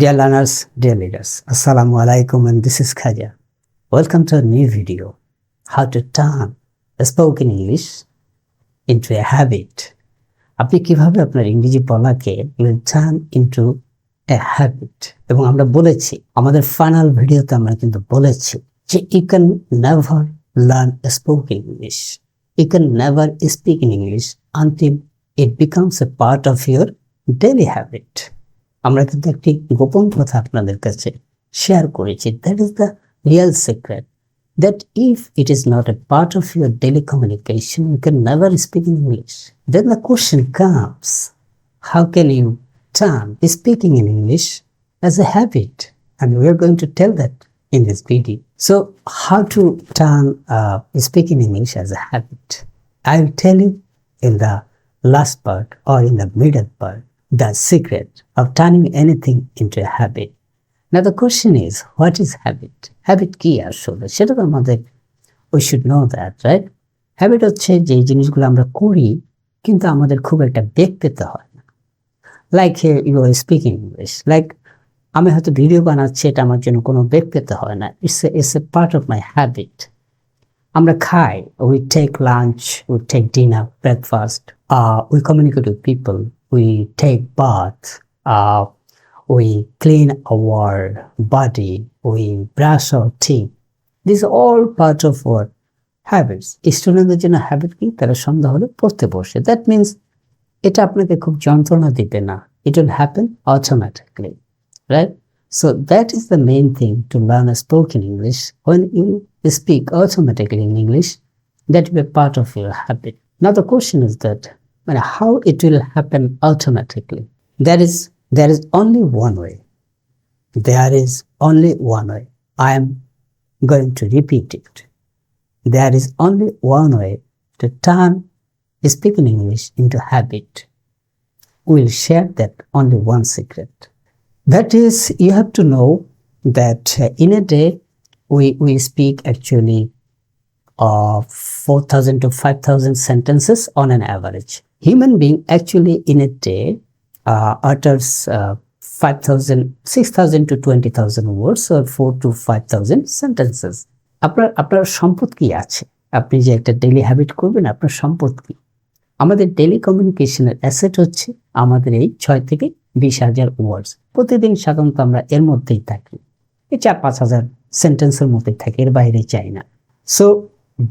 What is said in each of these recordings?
Dear learners, dear leaders, Assalamu alaikum, and this is Khaja. Welcome to a new video, how to turn spoken English into a habit. আপনি কিভাবে আপনার ইংরেজি বলাকে turn into a habit. এবং আমরা বলেছি আমাদের final ভিডিওতে আমরা কিন্তু বলেছি যে you can never learn spoken English, you can never speak in English until it becomes a part of your daily habit. আমরা কিন্তু একটি গোপন কথা আপনাদের কাছে শেয়ার করেছি, that is the real secret, that if it is not a part of your daily communication, you can never speak in English. Then the question comes, how can you turn speaking in English as a habit? And we are going to tell that in this video. So how to turn speaking English as a habit? I will tell you in the last part or in the middle part, the secret of turning anything into a habit. Now the question is, what is habit? Habit কি আসলে সেটা তো আমাদের we should know that, right? Habit হচ্ছে যে জিনিসগুলো আমরা করি কিন্তু আমাদের খুব একটা বেগ পেতে হয় না। Like you are speaking English, like আমি হয়তো ভিডিও বানাচ্ছি, এটা আমার জন্য কোনো বেগ পেতে হয় না। It's a part of my habit. আমরা খাই, we take lunch, we take dinner, breakfast, we communicate with people, we take bath, we clean our body, we brush our teeth. These are all part of our habits. স্টুডেন্টদের জন্য habit কি? তারা সন্ধ্যা হলে পড়তে বসে। That means এটা আপনাকে খুব যন্ত্রণা দিবে না। It will happen automatically, right? So that is the main thing to learn a spoken English. When you speak automatically in English, that will be a part of your habit. Now the question is that how it will happen automatically. There is only one way. There is only one way. I am going to repeat it. There is only one way to turn speaking English into habit. We'll share that only one secret. That is, you have to know that in a day, we speak actually 4,000 to 5,000 sentences on an average. Human being actually in a day utters 6,000 to 20,000 words or 4 to 5,000 sentences. আপনার সম্পদ কি আছে? আপনি যে একটা daily habit করবেন, আপনার সম্পদ কি? আমাদের ডেইলি কমিউনিকেশনের অ্যাসেট হচ্ছে আমাদের এই 6 থেকে 20,000 ওয়ার্ডস। প্রতিদিন সাধারণত আমরা এর মধ্যেই থাকি, এই 4-5,000 সেন্টেন্সের মধ্যেই থাকি, এর বাইরে চাই না। সো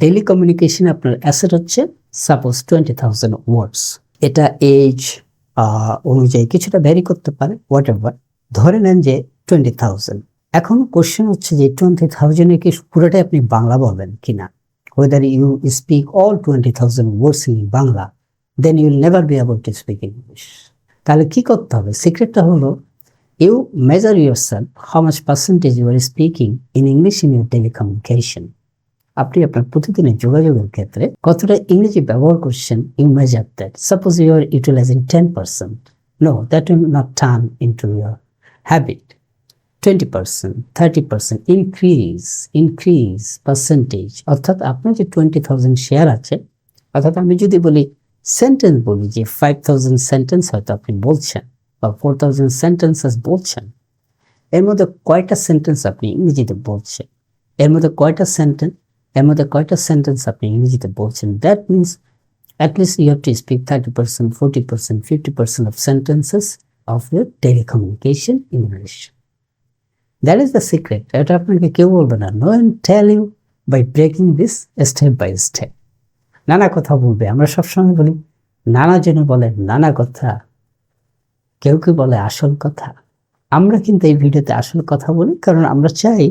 ডেইলি কমিউনিকেশন আপনার অ্যাসেট হচ্ছে সাপোজ 20,000 ওয়ার্ডস। এটা এজ অনুযায়ী কিছুটা ভ্যারি করতে পারে, হোয়াট এভার, ধরে নেন যে 20,000। এখন কোশ্চেন হচ্ছে যে 20,000-এ কি পুরোটাই আপনি বাংলা বলবেন কিনা। whether you speak all 20,000 words in Bangla, then you will never be able to speak English. তাহলে কি করতে হবে? সিক্রেটটা হলো you measure yourself how much percentage you are speaking in English in your daily communication. আপনি আপনার প্রতিদিনের যোগাযোগের ক্ষেত্রে কতটা ইংরেজি ব্যবহার করছেন, you measure that. Suppose you are utilising 10%, no, that will not turn into your habit. 20%, 30% increase percentage. অর্থাৎ আপনার যে 20,000 শেয়ার আছে, অর্থাৎ আমি যদি বলি সেন্টেন্স বলি যে 5,000 সেন্টেন্স হয়তো আপনি বলছেন বা 4,000 সেন্টেন্সেস বলছেন, এর মধ্যে কয়টা সেন্টেন্স আপনি ইংরেজিতে বলছেন, এর মধ্যে কয়টা সেন্টেন্স আপনি ইংরেজিতে বলছেন, that means at least you have to speak 30%, 40%, 50% of sentences of your daily communication in English. That is the secret. এটা আপনাকে কেউ বলবে না। No one tell you by breaking this step by step. নানা কথা বলবে, আমরা সবসময় বলি নানা জনে বলে নানা কথা, কেউ কেউ বলে আসল কথা। আমরা কিন্তু এই ভিডিওতে আসল কথা বলি, কারণ আমরা চাই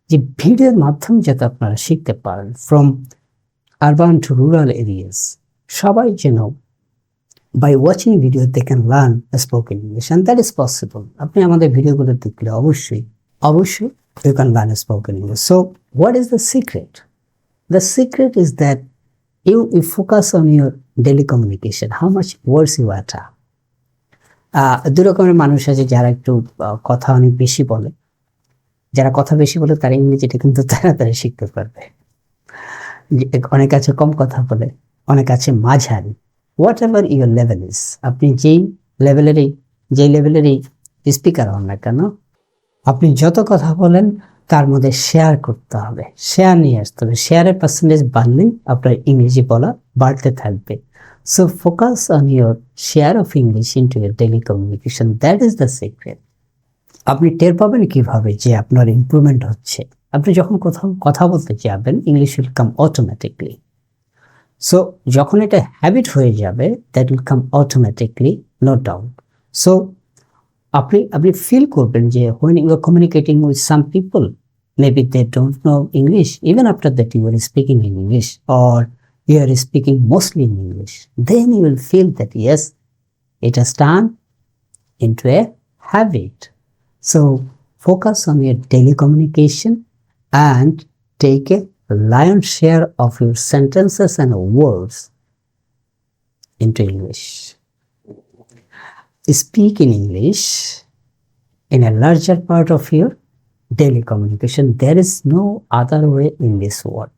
যে ভিডিওর মাধ্যমে যাতে আপনারা শিখতে পারেন from urban to rural areas. সবাই যেন by watching video they can learn spoken English, and that is possible. আপনি আমাদের ভিডিওগুলো দেখলে অবশ্যই you can learn spoken English. So what is the secret? The secret is that you focus on your daily communication, how much words you utter. দুই রকমের মানুষ আছে, যারা একটু কথা অনেক বেশি বলে। যারা কথা বেশি বলে তারা ইংরেজিটা কিন্তু তাড়াতাড়ি শিখতে পারবে। অনেক আছে কম কথা বলে, অনেক আছে মাঝারি। What ever your level is, আপনি যেই লেভেলেরই স্পিকার হন না কেন, আপনি যত কথা বলেন তার মধ্যে শেয়ার করতে হবে, শেয়ার নিয়ে আসতে হবে। শেয়ারের পার্সেন্টেজ বাড়লেই আপনার ইংরেজি বলা বাড়তে থাকবে। So focus on your share of English into your daily communication, that is the secret. আপনি টের পাবেন কিভাবে যে আপনার ইমপ্রুভমেন্ট হচ্ছে? আপনি যখন কোথাও কথা বলতে যাবেন, English will come automatically. So যখন এটা হ্যাবিট হয়ে যাবে, that will come automatically, no doubt. So আপনি ফিল করবেন যে when you are communicating with some people, maybe they don't know English, even after that you are speaking in English or you are speaking mostly in English, then you will feel that yes, it has turned into a habit. So focus on your daily communication and take a lion's share of your sentences and words into English. Speak in English in a larger part of your daily communication. There is no other way in this world.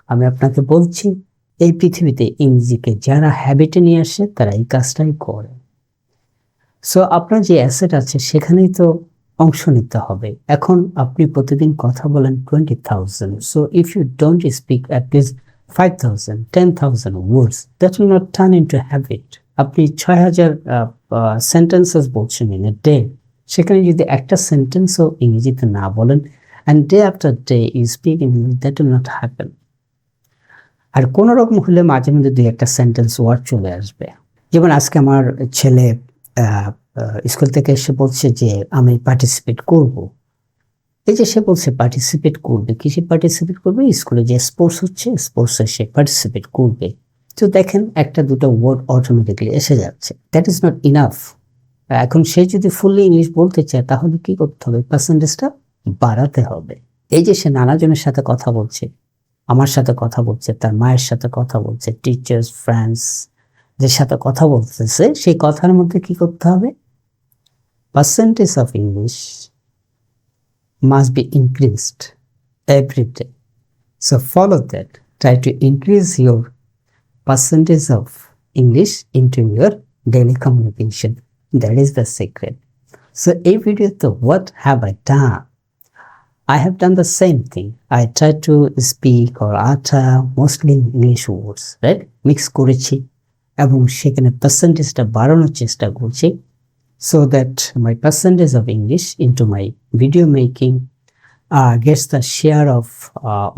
আমি আপনাকে বলছি, এই পৃথিবীতে ইংরেজিকে যারা হ্যাবিটে নিয়ে আসে তারা এই কাজটাই করে। সো আপনার যে অ্যাসেট আছে সেখানেই তো অংশ নিতে হবে। এখন আপনি প্রতিদিন কথা বলেন 20,000, so if you don't speak at least 5,000, 10,000 words, that will not turn into a habit. আপনি 6,000 সেন্টেন্সেস বলছেন ইন এ ডে, সেখানে যদি একটা সেন্টেন্সও ইংরেজিতে না বলেন and day after day you speak in English, that will not happen. আর কোনো রকম হলে মাঝে মধ্যে দুই একটা সেন্টেন্স ওয়ার্ড চলে আসবে। যেমন আজকে আমার ছেলে স্কুল থেকে এসে বলছে যে আমি পার্টিসিপেট করব। এই যে সে বলছে পার্টিসিপেট করবে, কিসে পার্টিসিপেট করবে? স্কুলে যে স্পোর্টস হচ্ছে, স্পোর্টসে সে পার্টিসিপেট করবে। তো দেখেন একটা দুটো ওয়ার্ড অটোমেটিকলি এসে যাচ্ছে, দ্যাট ইজ নট ইনাফ। এখন সে যদি ফুললি ইংলিশ বলতে চায় তাহলে কি করতে হবে? পার্সেন্টেজটা বাড়াতে হবে। এই যে সে নানাজনের সাথে কথা বলছে, আমার সাথে কথা বলছে, তার মায়ের সাথে কথা বলছে, টিচার্স, ফ্রেন্ডস দের সাথে কথা বলতেছে, সেই কথার মধ্যে কি করতে হবে? Percentage of English must be increased every day. So follow that, try to increase your percentage of English into your daily communication. That is the secret. So in video, what have I done? I have done the same thing. I try to speak or utter mostly English words, right? Mix করেছি এবং সেখানে পার্সেন্টেজটা বাড়ানোর চেষ্টা করছি, so that my percentage of English into my video making gets the share of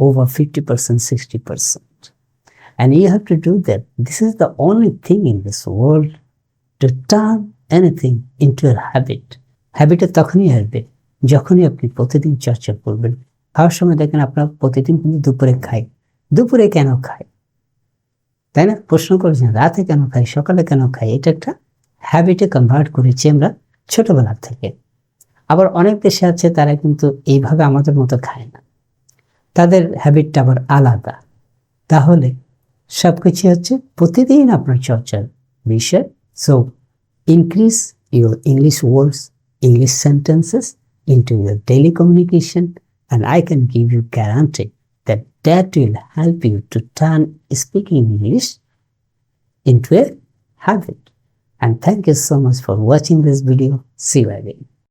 over 50%, 60%. And you have to do that. This is the only thing in this world to turn anything into a habit. Habit তখনই আসবে যখনই আপনি প্রতিদিন চর্চা করবেন। খাওয়ার সময় দেখেন আপনার প্রতিদিন কিন্তু দুপুরে খাই, দুপুরে কেন খাই, তাই না? প্রশ্ন করেছেন রাতে কেন খাই, সকালে কেন খাই? এটা একটা হ্যাবিটে কনভার্ট করেছি আমরা ছোটবেলা থেকে। আবার অনেক দেশে আছে তারা কিন্তু এইভাবে আমাদের মতো খায় না, তাদের হ্যাবিটটা আবার আলাদা। তাহলে সবকিছু হচ্ছে প্রতিদিন আপনার চর্চার বিষয়। So increase your English words, English sentences into your daily communication, and I can give you guarantee that that will help you to turn speaking English into a habit. And thank you so much for watching this video. See you again.